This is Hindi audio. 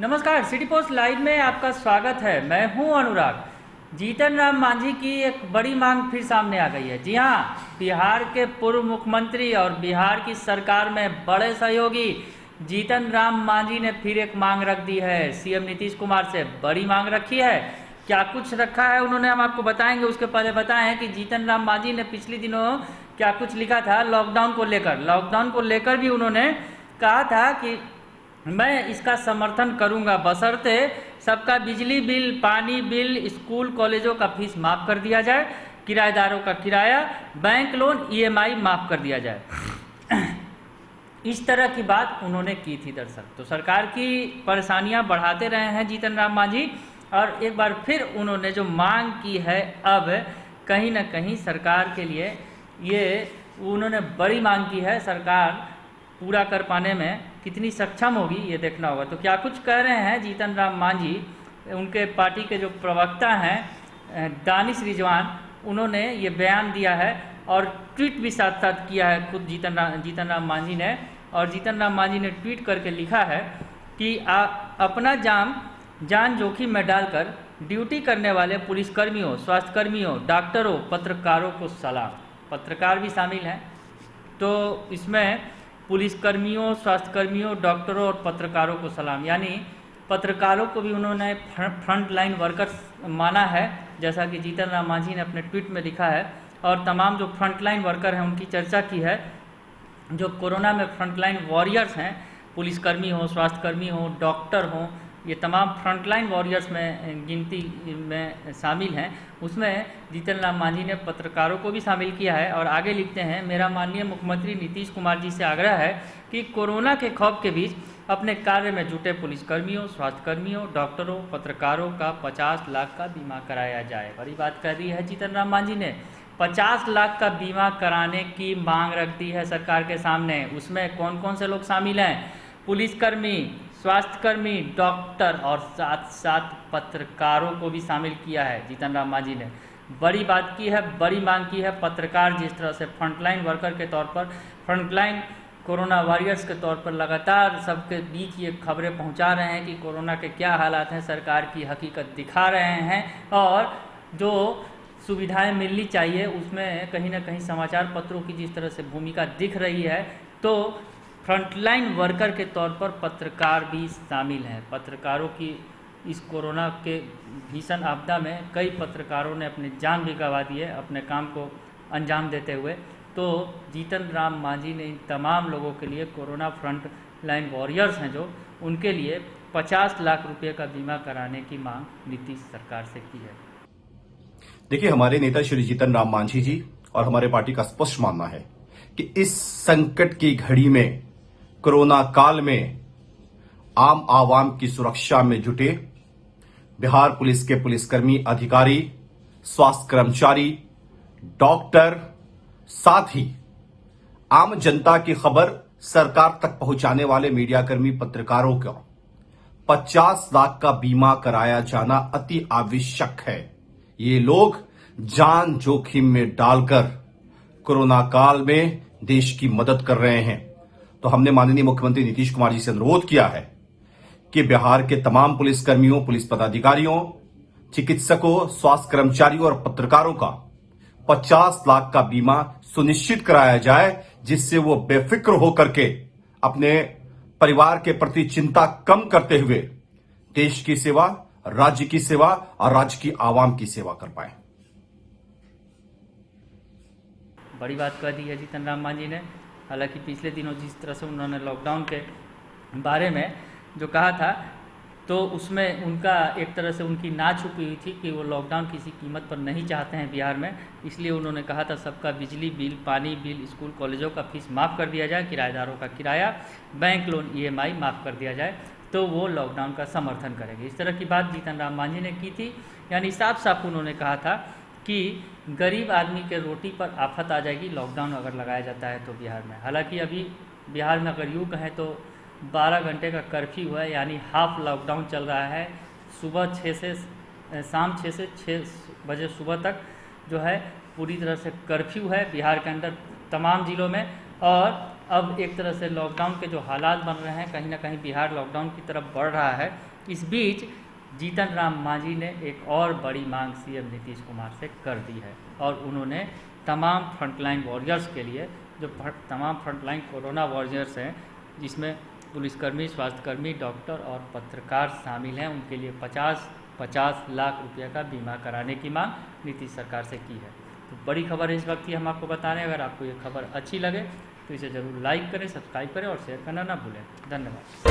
नमस्कार, सिटी पोस्ट लाइव में आपका स्वागत है। मैं हूं अनुराग। जीतन राम मांझी की एक बड़ी मांग फिर सामने आ गई है। जी हां, बिहार के पूर्व मुख्यमंत्री और बिहार की सरकार में बड़े सहयोगी जीतन राम मांझी ने फिर एक मांग रख दी है। सीएम नीतीश कुमार से बड़ी मांग रखी है। क्या कुछ रखा है उन्होंने, हम आपको बताएंगे। उसके पहले बताएं कि जीतन राम मांझी ने पिछले दिनों क्या कुछ लिखा था लॉकडाउन को लेकर भी उन्होंने कहा था कि मैं इसका समर्थन करूंगा बशर्ते सबका बिजली बिल, पानी बिल, स्कूल कॉलेजों का फीस माफ़ कर दिया जाए, किराएदारों का किराया, बैंक लोन, ईएमआई माफ़ कर दिया जाए। इस तरह की बात उन्होंने की थी। दर्शक, तो सरकार की परेशानियां बढ़ाते रहे हैं जीतन राम मांझी, और एक बार फिर उन्होंने जो मांग की है, अब कहीं ना कहीं सरकार के लिए ये उन्होंने बड़ी मांग की है। सरकार पूरा कर पाने में कितनी सक्षम होगी ये देखना होगा। तो क्या कुछ कह रहे हैं जीतन राम मांझी, उनके पार्टी के जो प्रवक्ता हैं दानिश रिजवान, उन्होंने ये बयान दिया है और ट्वीट भी साथ साथ किया है खुद जीतन राम मांझी ने। और जीतन राम मांझी ने ट्वीट करके लिखा है कि अपना जान जोखिम में डालकर ड्यूटी करने वाले पुलिसकर्मियों, स्वास्थ्यकर्मियों, डॉक्टरों, पत्रकारों को सलाम। पत्रकार भी शामिल हैं, तो इसमें पुलिसकर्मियों, स्वास्थ्यकर्मियों, डॉक्टरों और पत्रकारों को सलाम। यानी पत्रकारों को भी उन्होंने फ्रंट लाइन वर्कर्स माना है, जैसा कि जीतन राम मांझी ने अपने ट्वीट में लिखा है। और तमाम जो फ्रंट लाइन वर्कर हैं उनकी चर्चा की है। जो कोरोना में फ्रंट लाइन वॉरियर्स हैं, पुलिसकर्मी हो, स्वास्थ्यकर्मी हो, डॉक्टर हो, ये तमाम फ्रंटलाइन वॉरियर्स में गिनती में शामिल हैं। उसमें जीतन राम मांझी ने पत्रकारों को भी शामिल किया है और आगे लिखते हैं, मेरा माननीय मुख्यमंत्री नीतीश कुमार जी से आग्रह है कि कोरोना के खौफ के बीच अपने कार्य में जुटे पुलिसकर्मियों, स्वास्थ्यकर्मियों, डॉक्टरों, पत्रकारों का 50 लाख का बीमा कराया जाए। बड़ी बात कर दी है जीतन राम मांझी ने। 50 लाख का बीमा कराने की मांग रख दी है सरकार के सामने। उसमें कौन कौन से लोग शामिल हैं? पुलिसकर्मी, स्वास्थ्यकर्मी, डॉक्टर और साथ साथ पत्रकारों को भी शामिल किया है जीतन राम मांझी ने। बड़ी बात की है, बड़ी मांग की है। पत्रकार जिस तरह से फ्रंटलाइन वर्कर के तौर पर, फ्रंटलाइन कोरोना वॉरियर्स के तौर पर लगातार सबके बीच ये खबरें पहुंचा रहे हैं कि कोरोना के क्या हालात हैं, सरकार की हकीकत दिखा रहे हैं और जो सुविधाएं मिलनी चाहिए उसमें कहीं ना कहीं समाचार पत्रों की जिस तरह से भूमिका दिख रही है, तो फ्रंटलाइन वर्कर के तौर पर पत्रकार भी शामिल हैं। पत्रकारों की इस कोरोना के भीषण आपदा में कई पत्रकारों ने अपनी जान भी गंवा दी है अपने काम को अंजाम देते हुए। तो जीतन राम मांझी ने इन तमाम लोगों के लिए, कोरोना फ्रंट लाइन वॉरियर्स हैं जो, उनके लिए 50 लाख रुपए का बीमा कराने की मांग नीतीश सरकार से की है। देखिए, हमारे नेता श्री जीतन राम मांझी जी और हमारे पार्टी का स्पष्ट मानना है कि इस संकट की घड़ी में, कोरोना काल में आम आवाम की सुरक्षा में जुटे बिहार पुलिस के पुलिसकर्मी, अधिकारी, स्वास्थ्य कर्मचारी, डॉक्टर, साथ ही आम जनता की खबर सरकार तक पहुंचाने वाले मीडियाकर्मी, पत्रकारों को 50 लाख का बीमा कराया जाना अति आवश्यक है। ये लोग जान जोखिम में डालकर कोरोना काल में देश की मदद कर रहे हैं। तो हमने माननीय मुख्यमंत्री नीतीश कुमार जी से अनुरोध किया है कि बिहार के तमाम पुलिसकर्मियों, पुलिस पदाधिकारियों, चिकित्सकों, स्वास्थ्य कर्मचारियों और पत्रकारों का 50 लाख का बीमा सुनिश्चित कराया जाए, जिससे वो बेफिक्र होकर के अपने परिवार के प्रति चिंता कम करते हुए देश की सेवा, राज्य की सेवा और राज्य की आवाम की सेवा कर पाए। बड़ी बात कह दी है जीतन राम मांझी ने। हालांकि पिछले दिनों जिस तरह से उन्होंने लॉकडाउन के बारे में जो कहा था, तो उसमें उनका एक तरह से उनकी ना छुपी हुई थी कि वो लॉकडाउन किसी कीमत पर नहीं चाहते हैं बिहार में। इसलिए उन्होंने कहा था सबका बिजली बिल, पानी बिल, स्कूल कॉलेजों का फीस माफ़ कर दिया जाए, किराएदारों का किराया, बैंक लोन, ईएमआई माफ़ कर दिया जाए, तो वो लॉकडाउन का समर्थन करेंगे। इस तरह की बात जीतन राम मांझी ने की थी। यानी साफ साफ उन्होंने कहा था कि गरीब आदमी के रोटी पर आफत आ जाएगी लॉकडाउन अगर लगाया जाता है तो बिहार में। हालांकि अभी बिहार में अगर यूँ कहें तो 12 घंटे का कर्फ्यू है, यानी हाफ लॉकडाउन चल रहा है। सुबह 6 से शाम 6 से 6 बजे सुबह तक जो है पूरी तरह से कर्फ्यू है बिहार के अंदर तमाम ज़िलों में। और अब एक तरह से लॉकडाउन के जो हालात बन रहे हैं, कहीं ना कहीं बिहार लॉकडाउन की तरफ बढ़ रहा है। इस बीच जीतन राम मांझी ने एक और बड़ी मांग सीएम नीतीश कुमार से कर दी है और उन्होंने तमाम फ्रंटलाइन वॉरियर्स के लिए, जो तमाम फ्रंटलाइन कोरोना वॉरियर्स हैं, जिसमें पुलिसकर्मी, स्वास्थ्यकर्मी, डॉक्टर और पत्रकार शामिल हैं, उनके लिए 50 लाख रुपये का बीमा कराने की मांग नीतीश सरकार से की है। तो बड़ी खबर इस वक्त की हम आपको बता रहे हैं। अगर आपको ये खबर अच्छी लगे तो इसे ज़रूर लाइक करें, सब्सक्राइब करें और शेयर करना ना भूलें। धन्यवाद।